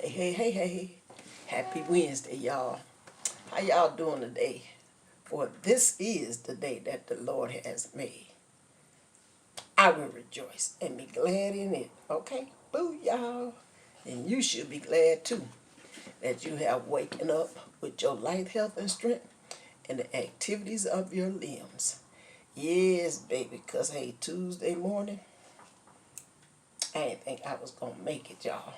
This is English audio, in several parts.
Hey, hey, hey, hey. Happy Wednesday, y'all. How y'all doing today? For this is the day that the Lord has made. I will rejoice and be glad in it. Okay? Boo, y'all. And you should be glad too that you have waken up with your life, health, and strength and the activities of your limbs. Yes, baby, because hey, Tuesday morning, I didn't think I was going to make it, y'all.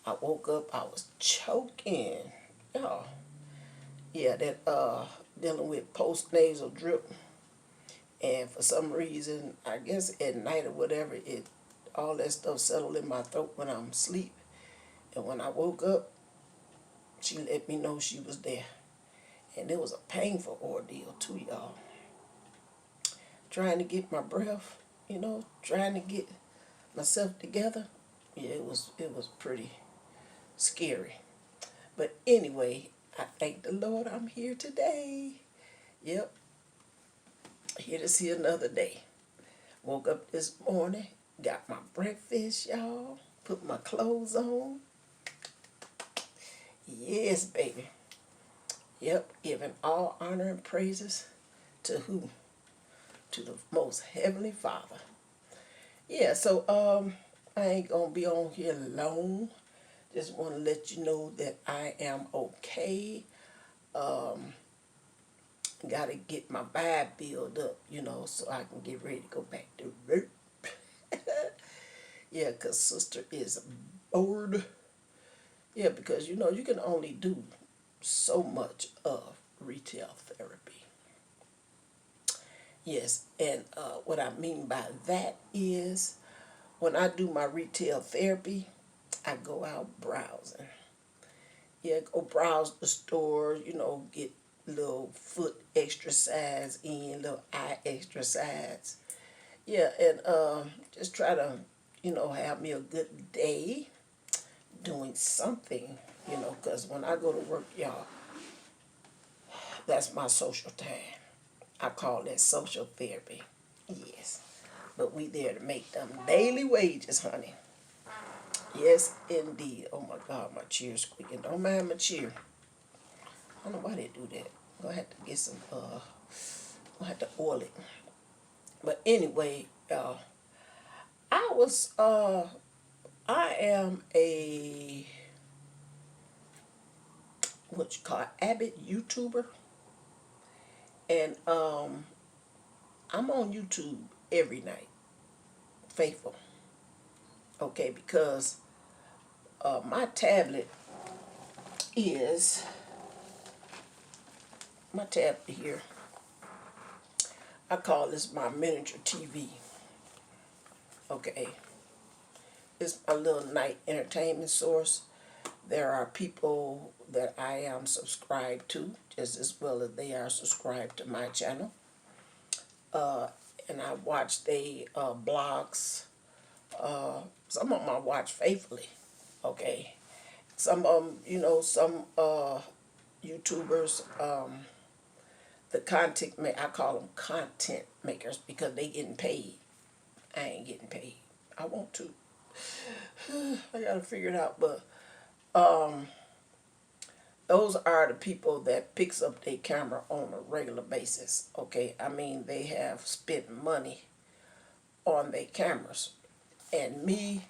I woke up, I was choking. Y'all, yeah, that dealing with post nasal drip, and for some reason, I guess at night or whatever, it all that stuff settled in my throat when I'm asleep, and when I woke up, she let me know she was there, and it was a painful ordeal too, y'all. Trying to get my breath, trying to get myself together. Yeah, it was pretty scary. But anyway, I thank the Lord I'm here today. Yep, here to see another day. Woke up this morning, got my breakfast, y'all, put my clothes on. Yes, baby. Yep, giving all honor and praises to who? To the most heavenly Father. Yeah, so I ain't gonna be on here long. Just want to let you know that I am okay. Gotta get my vibe built up, so I can get ready to go back to work. Yeah, because sister is bored. Yeah, because you can only do so much of retail therapy. Yes, and what I mean by that is when I do my retail therapy, I go out browsing. Yeah, go browse the store, get little foot exercise in, little eye exercise. Yeah, and just try to, have me a good day doing something, because when I go to work, y'all, that's my social time. I call that social therapy. Yes. But we there to make them daily wages, honey. Yes, indeed. Oh my God, my chair's squeaking. Don't mind my chair. I don't know why they do that. I'm gonna have to get some gonna have to oil it. But anyway, I was I am a what you call avid YouTuber, and I'm on YouTube every night, faithful. Okay, because my tablet is my tablet here. I call this my miniature TV. Okay, it's my little night entertainment source. There are people that I am subscribed to, just as well as they are subscribed to my channel. And I watch they blogs. Some of them I watch faithfully. Okay, some of them, some YouTubers, the I call them content makers because they getting paid. I ain't getting paid. I want to. I gotta figure it out, but those are the people that picks up their camera on a regular basis. Okay, I mean they have spent money on their cameras, and me,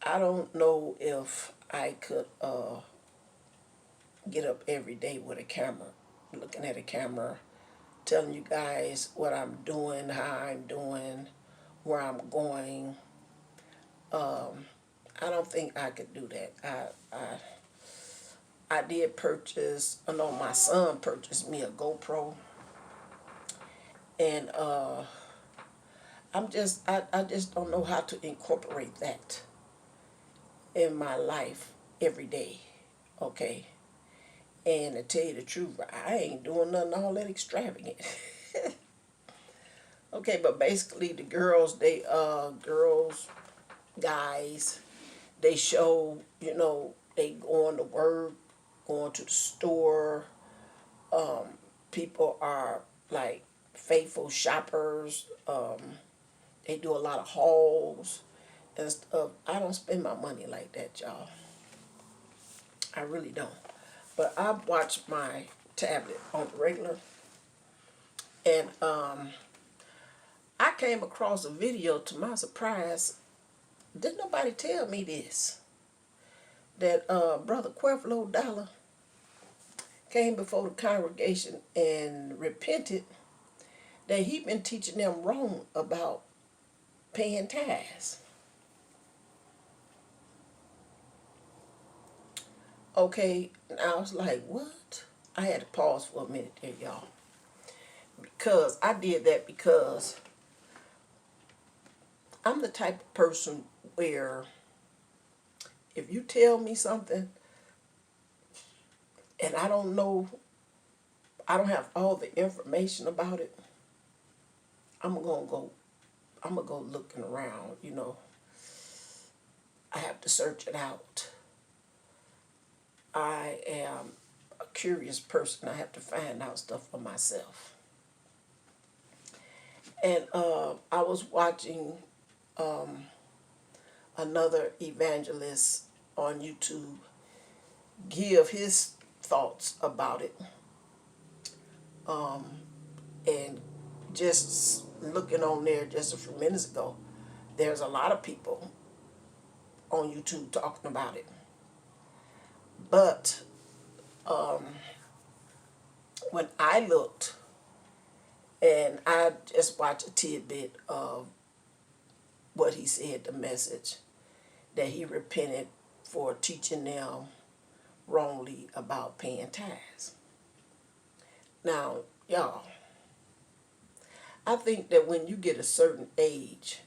I don't know if I could get up every day with a camera, looking at a camera, telling you guys what I'm doing, how I'm doing, where I'm going. I don't think I could do that. I did purchase. I know my son purchased me a GoPro, and I just don't know how to incorporate that in my life every day. Okay, and to tell you the truth, I ain't doing nothing all that extravagant. Okay, but basically the girls, guys, they show, they going to work, going to the store. People are like faithful shoppers. They do a lot of hauls. and stuff. I don't spend my money like that, y'all. I really don't. But I watch my tablet on the regular, and I came across a video to my surprise. Didn't nobody tell me this? That Brother Creflo Dollar came before the congregation and repented that he'd been teaching them wrong about paying tithes. Okay, and I was like, what? I had to pause for a minute there, y'all. Because I did that because I'm the type of person where if you tell me something and I don't know, I don't have all the information about it, I'm gonna go looking around, you know. I have to search it out. I am a curious person. I have to find out stuff for myself. And I was watching another evangelist on YouTube give his thoughts about it. And just looking on there just a few minutes ago, there's a lot of people on YouTube talking about it. But when I looked, and I just watched a tidbit of what he said, the message, that he repented for teaching them wrongly about paying tithes. Now, y'all, I think that when you get a certain age,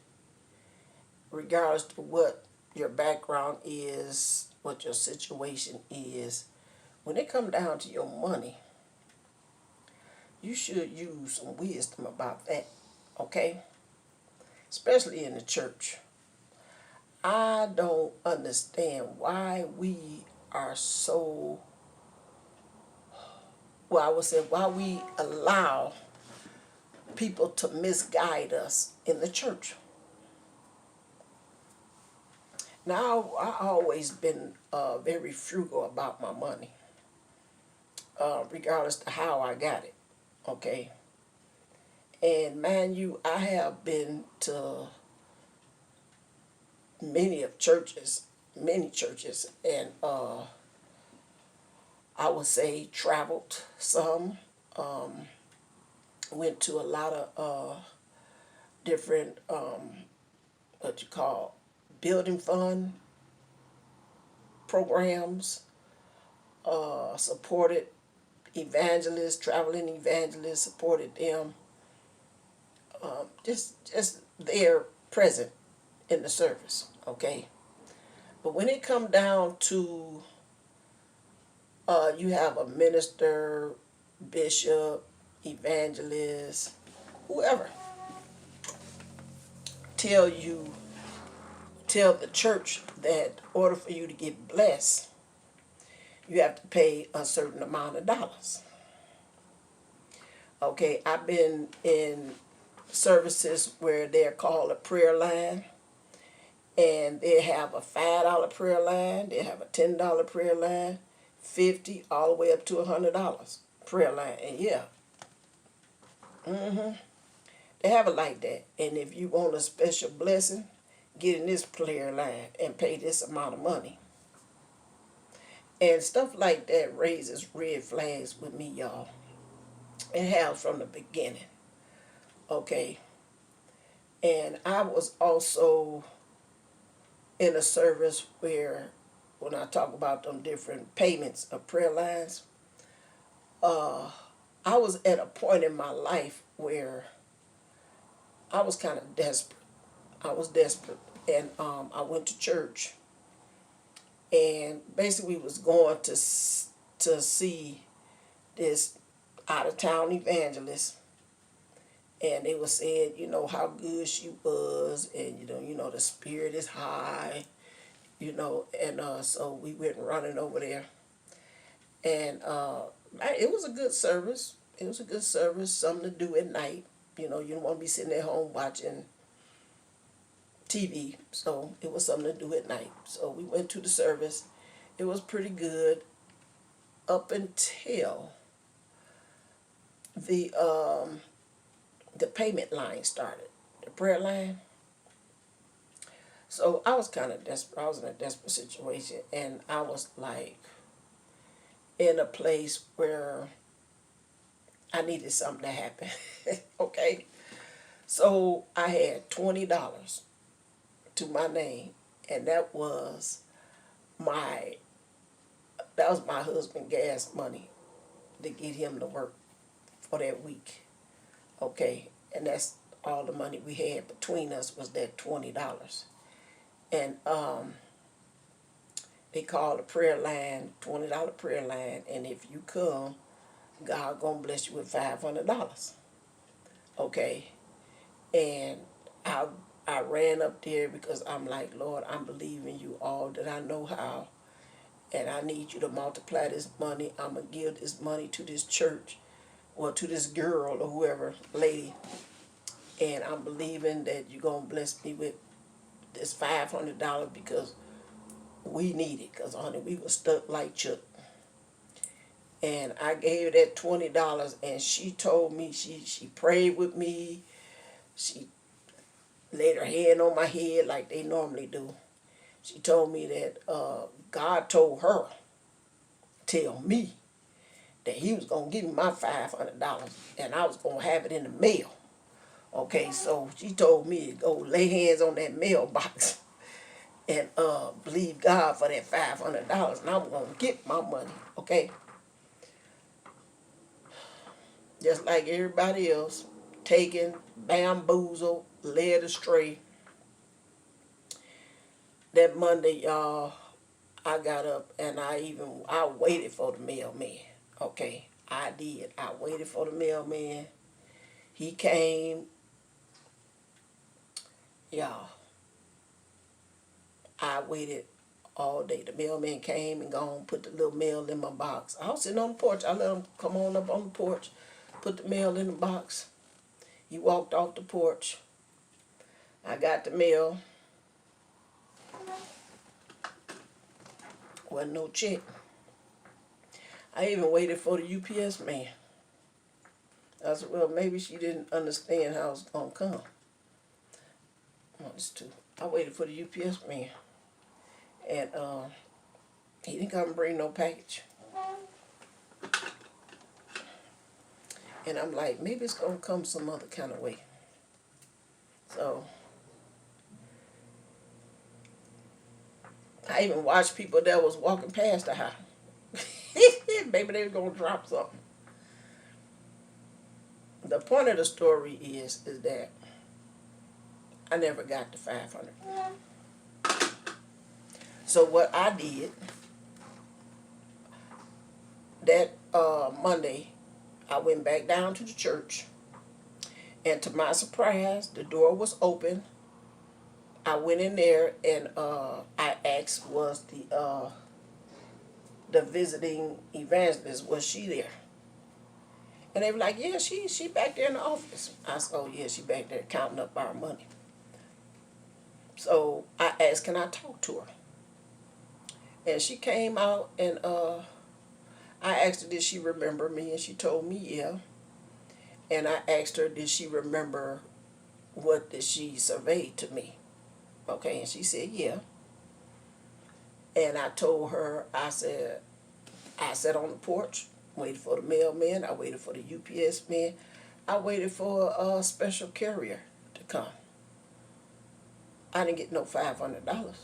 regardless to what your background is, what your situation is, when it comes down to your money, you should use some wisdom about that, okay? Especially in the church. I don't understand why we are so, well, I would say why we allow people to misguide us in the church. Now, I've always been very frugal about my money, regardless to how I got it, okay? And mind you, I have been to many churches, and I would say traveled some, went to a lot of different, what you call, building fund programs, supported evangelists, traveling evangelists, supported them, just there present in the service, okay? But when it come down to you have a minister, bishop, evangelist, whoever, tell the church that in order for you to get blessed, you have to pay a certain amount of dollars. Okay, I've been in services where they're called a prayer line, and they have a $5 prayer line, they have a $10 prayer line, 50 all the way up to $100 prayer line. And yeah, they have it like that. And if you want a special blessing, get in this prayer line and pay this amount of money. And stuff like that raises red flags with me, y'all. It has from the beginning. Okay. And I was also in a service where, when I talk about them different payments of prayer lines, I was at a point in my life where I was kind of desperate. I was desperate. And I went to church and basically was going to see this out-of-town evangelist. And they were saying, you know, how good she was, and you know, the spirit is high, you know, and so we went running over there, and it was a good service. It was a good service, something to do at night. You know, you don't want to be sitting at home watching TV, so it was something to do at night. So we went to the service. It was pretty good up until the the payment line started, the prayer line. So I was kind of desperate. I was in a desperate situation, and I was like in a place where I needed something to happen. Okay, so I had $20 to my name, and my that was my husband gas money to get him to work for that week. Okay, and that's all the money we had between us was that $20. And they called a prayer line, $20 prayer line, and if you come, God gonna bless you with $500. Okay, and I I ran up there because I'm like, Lord, I'm believing you all that I know how, and I need you to multiply this money. I'm gonna give this money to this church, or to this girl or whoever, lady, and I'm believing that you're gonna bless me with this $500 because we need it. Cause honey, we were stuck like Chuck. And I gave her that $20, and she told me she prayed with me. She laid her hand on my head like they normally do. She told me that God told her, tell me that He was gonna give me my $500, and I was gonna have it in the mail. Okay, so she told me to go lay hands on that mailbox and believe God for that $500, and I'm gonna get my money. Okay, just like everybody else, taken, bamboozled, led astray. That Monday, y'all, I got up and I waited for the mailman. Okay, I did. I waited for the mailman. He came, y'all. I waited all day. The mailman came and gone, put the little mail in my box. I was sitting on the porch. I let him come on up on the porch, put the mail in the box. He walked off the porch. I got the mail. Wasn't no check. I even waited for the UPS man. I said, well, maybe she didn't understand how it was going to come. Oh, it's two. I waited for the UPS man. And he didn't come and bring no package. And I'm like, maybe it's going to come some other kind of way. So I even watched people that was walking past the house. Maybe they were going to drop something. The point of the story is that I never got the 500. So what I did that Monday, I went back down to the church, and to my surprise, the door was open. I went in there and I asked, was the visiting evangelist, was she there? And they were like, yeah, she back there in the office. I said, oh yeah, she back there counting up our money. So I asked, can I talk to her? And she came out, and I asked her, did she remember me? And she told me, yeah. And I asked her, did she remember what did she surveyed to me? Okay, and she said, yeah. And I told her, I sat on the porch, waited for the mailman, I waited for the UPS man, I waited for a special carrier to come. I didn't get no $500.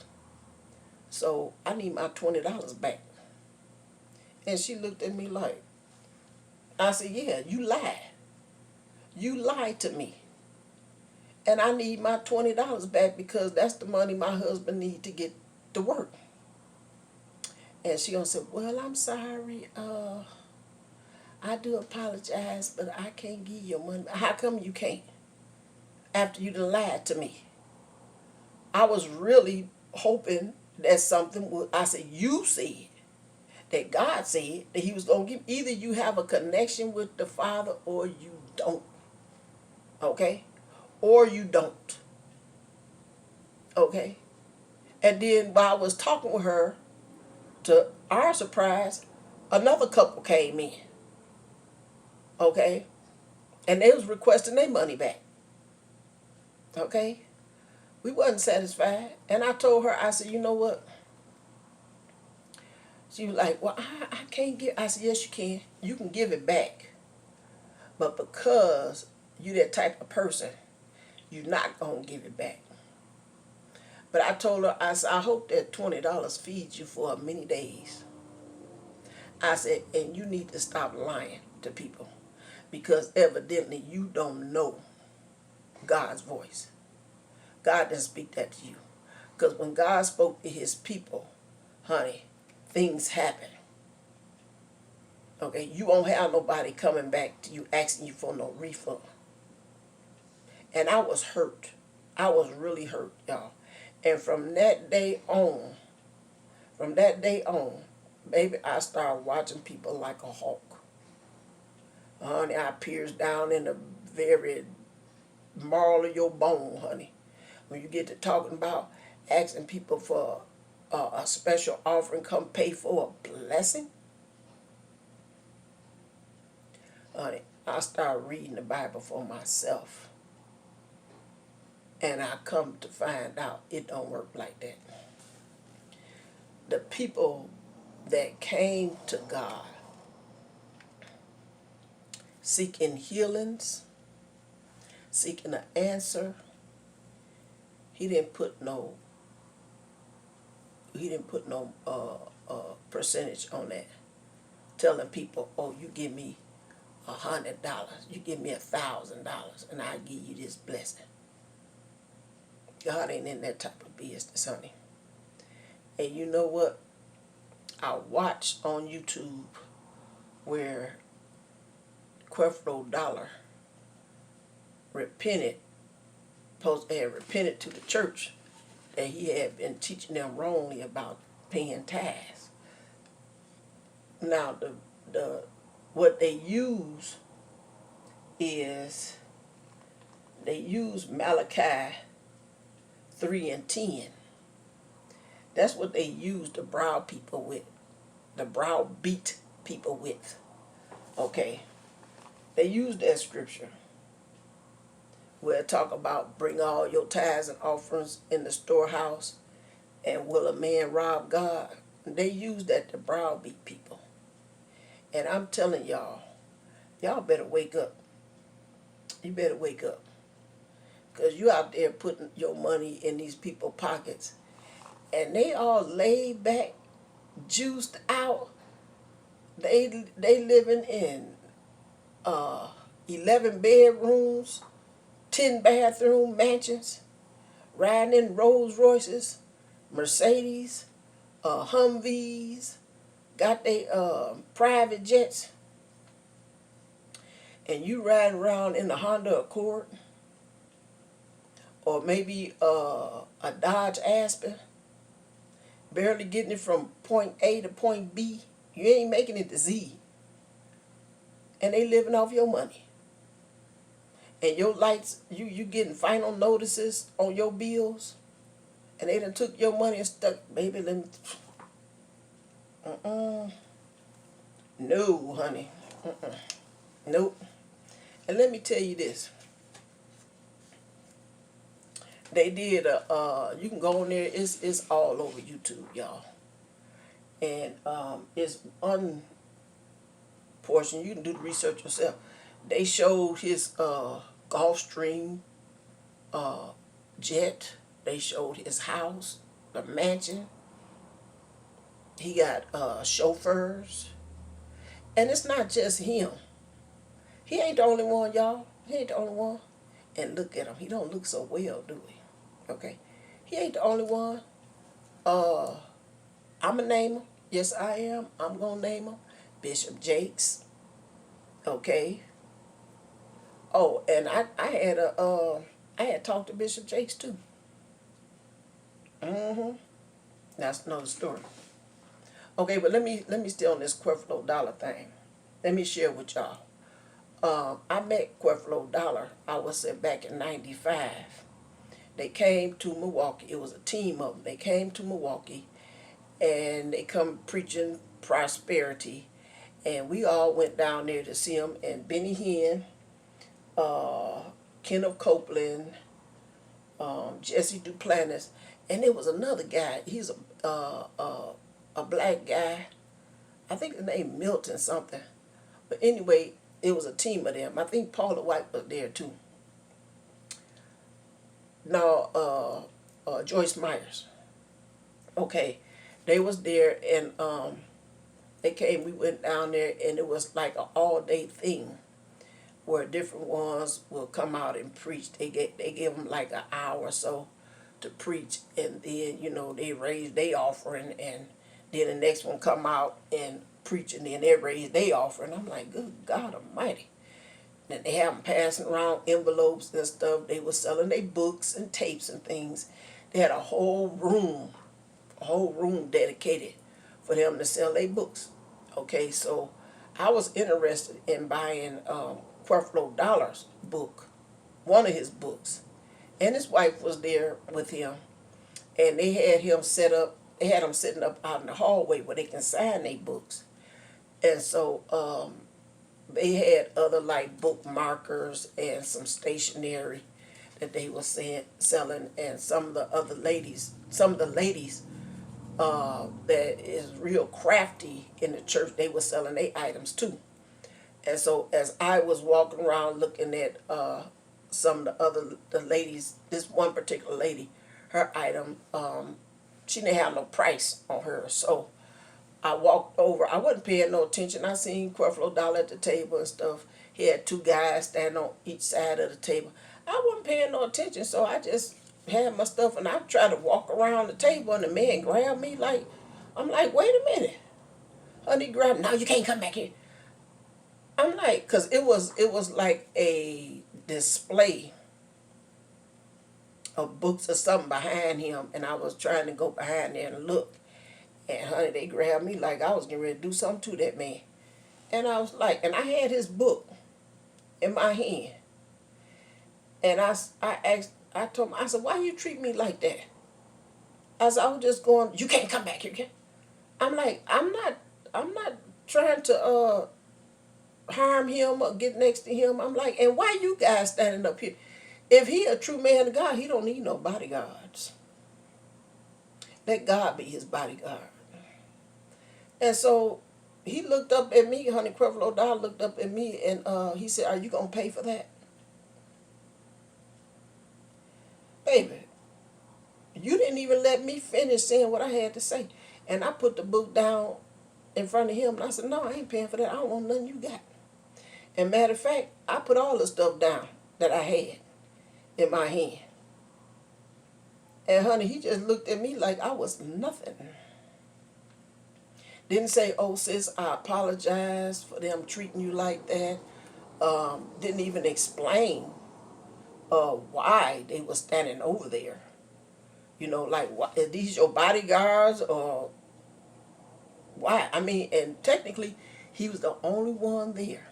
So I need my $20 back. And she looked at me like, I said, yeah, you lied. You lied to me. And I need my $20 back because that's the money my husband need to get to work. And she gonna say, well, I'm sorry. I do apologize, but I can't give you your money. How come you can't? After you done lied to me. I was really hoping that something would, I said, you said that God said that He was going to give, either you have a connection with the Father or you don't. Okay? Or you don't. Okay? And then while I was talking with her, to our surprise, another couple came in. Okay? And they was requesting their money back. Okay? We wasn't satisfied. And I told her, I said, you know what? She was like, well, I can't give. I said, yes, you can. You can give it back. But because you that type of person, you're not going to give it back. But I told her, I said, I hope that $20 feeds you for many days. I said, and you need to stop lying to people because evidently you don't know God's voice. God didn't speak that to you. Because when God spoke to his people, honey, things happen. Okay, you won't have nobody coming back to you asking you for no refund. And I was hurt. I was really hurt, y'all. And from that day on, baby, I started watching people like a hawk. Honey, I pierced down in the very marrow of your bone, honey. When you get to talking about asking people for a special offering, come pay for a blessing. Honey, I started reading the Bible for myself. And I come to find out it don't work like that. The people that came to God seeking healings, seeking an answer, he didn't put no percentage on that. Telling people, oh, you give me $100, you give me $1,000, and I give you this blessing. God ain't in that type of business, honey. And you know what? I watched on YouTube where Creflo repented to the church that he had been teaching them wrongly about paying tithes. Now the what they use is they use Malachi 3:10. That's what they use to browbeat people with. Okay. They use that scripture where it talk about bring all your tithes and offerings in the storehouse and will a man rob God? They use that to browbeat people. And I'm telling y'all better wake up. You better wake up. Because you out there putting your money in these people's pockets. And they all laid back, juiced out. They living in 11 bedrooms, 10 bathroom mansions, riding in Rolls Royces, Mercedes, Humvees, got their private jets, and you riding around in a Honda Accord, or maybe a Dodge Aspen, barely getting it from point A to point B. You ain't making it to Z. And they living off your money. And your lights, you getting final notices on your bills, and they done took your money and stuck, baby, let me, no, honey, nope. And let me tell you this, they did you can go on there, it's all over YouTube, y'all, and it's unportioned, you can do the research yourself. They showed his Gulfstream jet. They showed his house, the mansion. He got chauffeurs. And it's not just him. He ain't the only one, y'all. He ain't the only one. And look at him. He don't look so well, do he? Okay. He ain't the only one. I'm going to name him. Yes, I am. I'm going to name him. Bishop Jakes. Okay. Oh, and I had talked to Bishop Jakes too. That's another story. Okay, but let me stay on this Creflo thing. Let me share with y'all. I met Creflo, I would say back in '95, They came to Milwaukee. It was a team of them. They came to Milwaukee, and they come preaching prosperity. And we all went down there to see him. And Benny Hinn, uh, Kenneth Copeland, Jesse Duplantis, and there was another guy. He's a black guy. I think his name Milton something. But anyway, it was a team of them. I think Paula White was there too. No, Joyce Myers. Okay, they was there, and they came. We went down there, and it was like an all-day thing where different ones will come out and preach. They give them like an hour or so to preach, and then they raise their offering, and then the next one come out and preach, and then they raise their offering. I'm like, good God Almighty! And they have them passing around envelopes and stuff. They were selling their books and tapes and things. They had a whole room dedicated for them to sell their books. Okay, so I was interested in buying Creflo Dollar's book, one of his books, and his wife was there with him, and they had him set up. They had him sitting up out in the hallway where they can sign their books, and so they had other like bookmarkers and some stationery that they were selling, and some of the ladies that is real crafty in the church, they were selling their items too. And so as I was walking around looking at some of the ladies, this one particular lady, her item, she didn't have no price on her. So I walked over. I wasn't paying no attention. I seen Creflo Dollar at the table and stuff. He had two guys standing on each side of the table. I wasn't paying no attention, so I just had my stuff, and I tried to walk around the table, and the man grabbed me like, I'm like, wait a minute. Honey grabbed, no, you can't come back here. I'm like, cause it was like a display of books or something behind him, and I was trying to go behind there and look. And honey, they grabbed me like I was getting ready to do something to that man. And I was like, and I had his book in my hand. And I told him, I said, why you treat me like that? I said, I was just going, you can't come back here, kid. I'm like, I'm not trying to harm him or get next to him. I'm like, and why you guys standing up here? If he a true man of God, he don't need no bodyguards. Let God be his bodyguard. And so he looked up at me, honey, Creflo Dollar looked up at me, and he said, are you going to pay for that? Baby, you didn't even let me finish saying what I had to say. And I put the book down in front of him, and I said, no, I ain't paying for that. I don't want nothing you got. And matter of fact, I put all the stuff down that I had in my hand. And honey, he just looked at me like I was nothing. Didn't say, oh sis, I apologize for them treating you like that. Didn't even explain why they were standing over there. Like, what, are these your bodyguards or why? I mean, and technically, he was the only one there.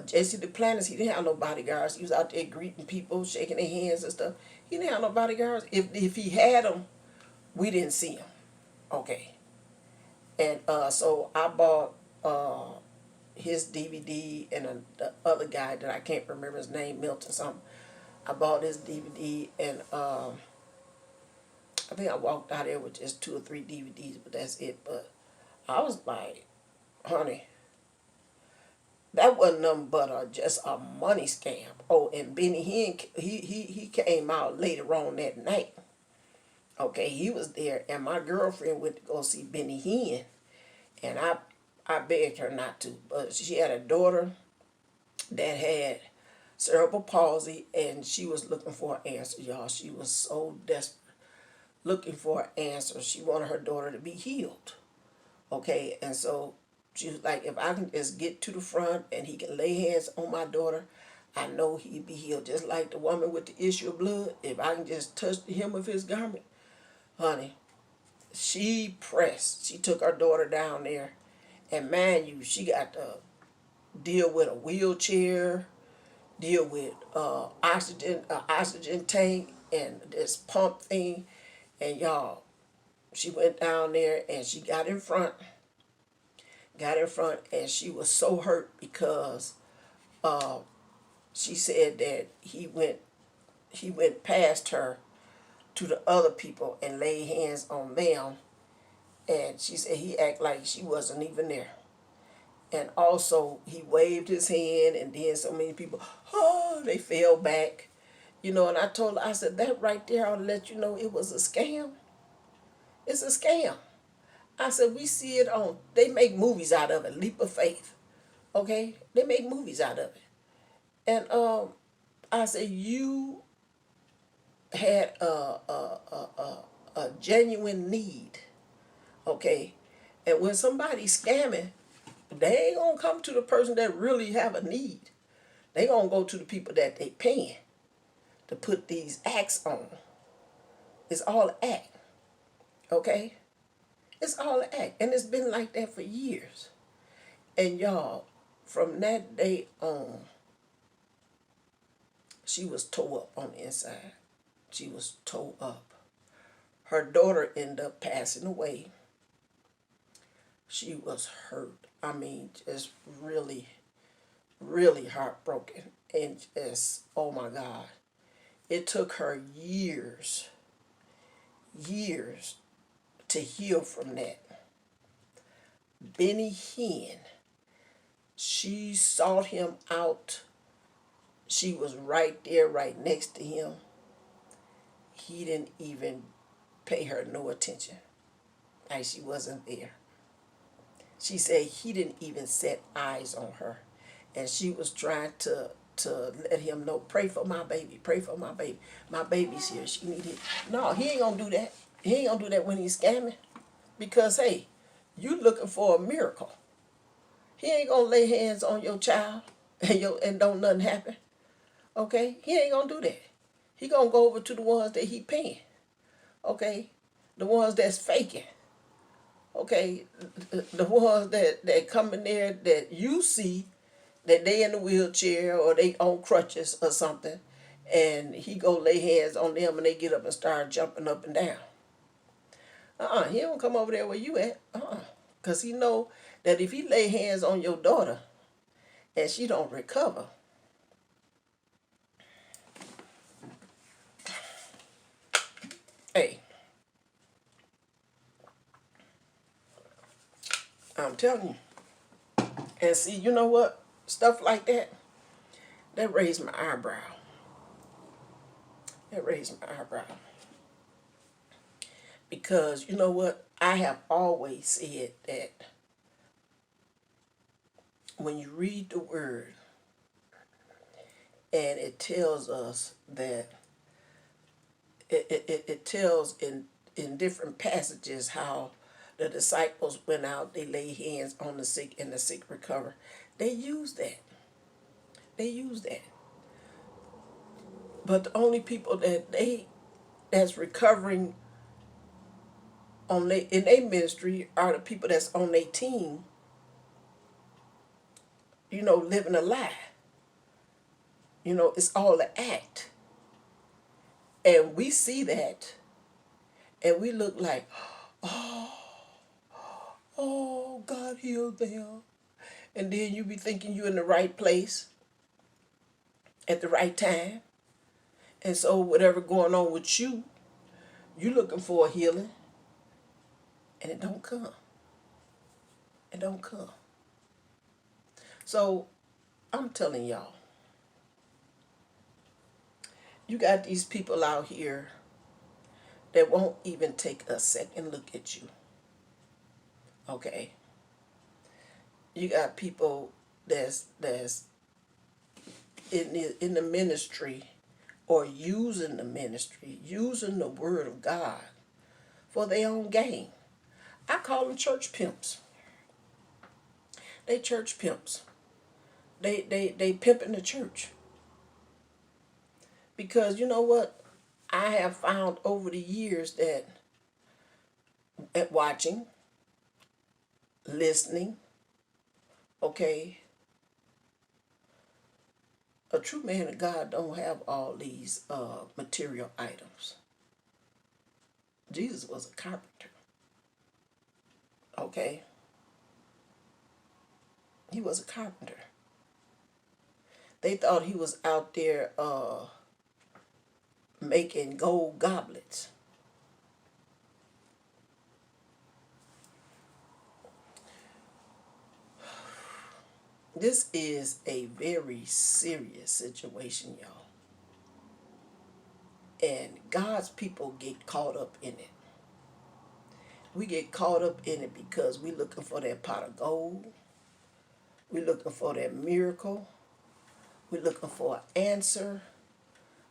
Jesse Duplantis, he didn't have no bodyguards. He was out there greeting people, shaking their hands and stuff. He didn't have no bodyguards. If he had them, we didn't see him. Okay. And so I bought his DVD, and the other guy that I can't remember his name, Milton something. I bought his DVD, and I think I walked out there with just 2 or 3 DVDs, but that's it. But I was like, honey, that wasn't nothing but just a money scam. Oh, and Benny Hinn, he came out later on that night. Okay, he was there, and my girlfriend went to go see Benny Hinn, and I begged her not to, but she had a daughter that had cerebral palsy, and she was looking for an answer, y'all. She was so desperate, looking for an answer. She wanted her daughter to be healed. Okay, and so she was like, if I can just get to the front and he can lay hands on my daughter, I know he'd be healed. Just like the woman with the issue of blood, if I can just touch the hem of his garment, honey, she pressed. She took her daughter down there, and mind you, she got to deal with a wheelchair. deal with oxygen tank and this pump thing, and y'all, she went down there and she got in front, and she was so hurt because she said that he went past her to the other people and laid hands on them, and she said he acted like she wasn't even there. And also he waved his hand, and then so many people, oh, they fell back. And I told her, I said, that right there ought to let you know it was a scam. It's a scam. I said, we see it they make movies out of it, Leap of Faith. Okay? They make movies out of it. And I said, you had a genuine need. Okay? And when somebody's scamming, they ain't gonna come to the person that really have a need. They gonna go to the people that they paying to put these acts on. It's all an act. Okay? It's all an act. And it's been like that for years. And y'all, from that day on, she was tore up on the inside. She was tore up. Her daughter ended up passing away. She was hurt. I mean, just really, really heartbroken. And just, oh my God. It took her years to heal from that. Benny Hinn, she sought him out. She was right there, right next to him. He didn't even pay her no attention, like she wasn't there. She said he didn't even set eyes on her. And she was trying to let him know, pray for my baby, pray for my baby. My baby's here, she need it. No, he ain't gonna do that. He ain't gonna do that when he's scamming. Because, hey, you looking for a miracle. He ain't gonna lay hands on your child and don't nothing happen. Okay? He ain't gonna do that. He gonna go over to the ones that he paying. Okay? The ones that's faking. Okay? The ones that come in there that you see that they in a wheelchair or they on crutches or something, and he go lay hands on them and they get up and start jumping up and down. He don't come over there where you at. Because he know that if he lay hands on your daughter and she don't recover, hey, I'm telling you. And see, you know what? Stuff like that raised my eyebrow. That raised my eyebrow. Because, you know what? I have always said that when you read the word and it tells us that it tells in different passages how the disciples went out, they lay hands on the sick and the sick recover. They use that. They use that. But the only people that's recovering in their ministry are the people that's on their team, living a lie. It's all an act. And we see that and we look like, oh, God healed them. And then you be thinking you're in the right place at the right time. And so whatever going on with you, you looking for a healing. And it don't come. It don't come. So I'm telling y'all, you got these people out here that won't even take a second look at you. Okay? You got people that's in the ministry or using the ministry, using the word of God for their own gain. I call them church pimps. They church pimps. They pimping the church. Because you know what? I have found over the years that at watching, listening, okay, A true man of God don't have all these material items. Jesus was a carpenter. Okay? He was a carpenter. They thought he was out there making gold goblets. This is a very serious situation, y'all. And God's people get caught up in it. We get caught up in it because we're looking for that pot of gold. We're looking for that miracle. We're looking for an answer.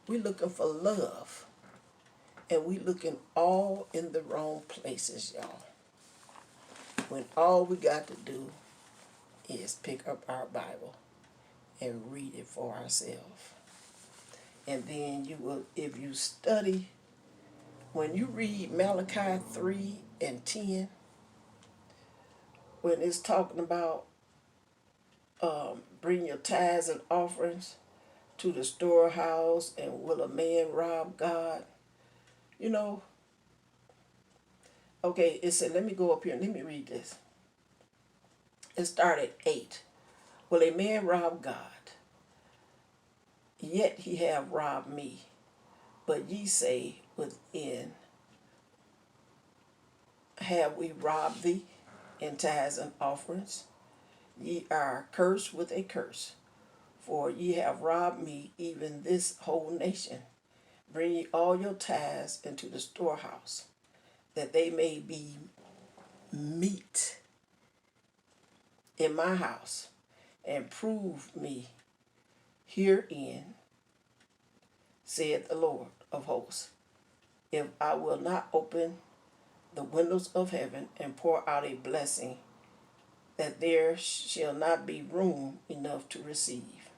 We're looking for love. And we're looking all in the wrong places, y'all. When all we got to do is pick up our Bible and read it for ourselves. And then you will, if you study, when you read Malachi 3 and 10, when it's talking about bring your tithes and offerings to the storehouse, and will a man rob God? You know, okay, it said, let me go up here and let me read this. It started 8. Will a man rob God? Yet he have robbed me. But ye say within, have we robbed thee in tithes and offerings? Ye are cursed with a curse, for ye have robbed me, even this whole nation. Bring ye all your tithes into the storehouse, that they may be meat in my house, and prove me herein, saith the Lord of hosts, if I will not open the windows of heaven and pour out a blessing, that there shall not be room enough to receive.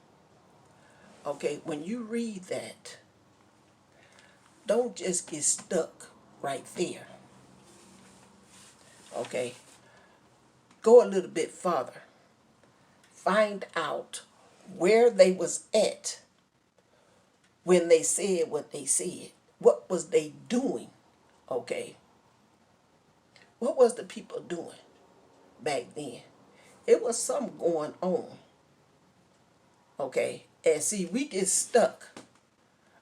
Okay, when you read that, don't just get stuck right there. Okay, go a little bit further. Find out where they was at when they said what they said. What was they doing? Okay, what was the people doing back then? It was something going on. Okay, and see, we get stuck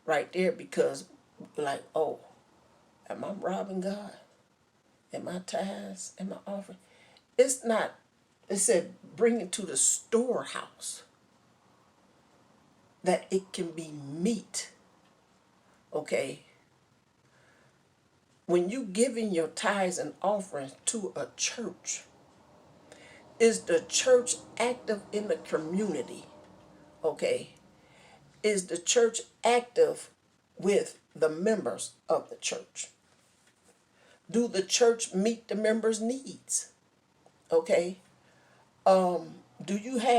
right there because we're like, oh, am I robbing God? Am my tithes? Am I offering? It's not. It said bring it to the storehouse, that it can be meat. Okay, when you giving your tithes and offerings to a church, is the church active in the community? Okay, is the church active with the members of the church? Do the church meet the members' needs? Okay, do you have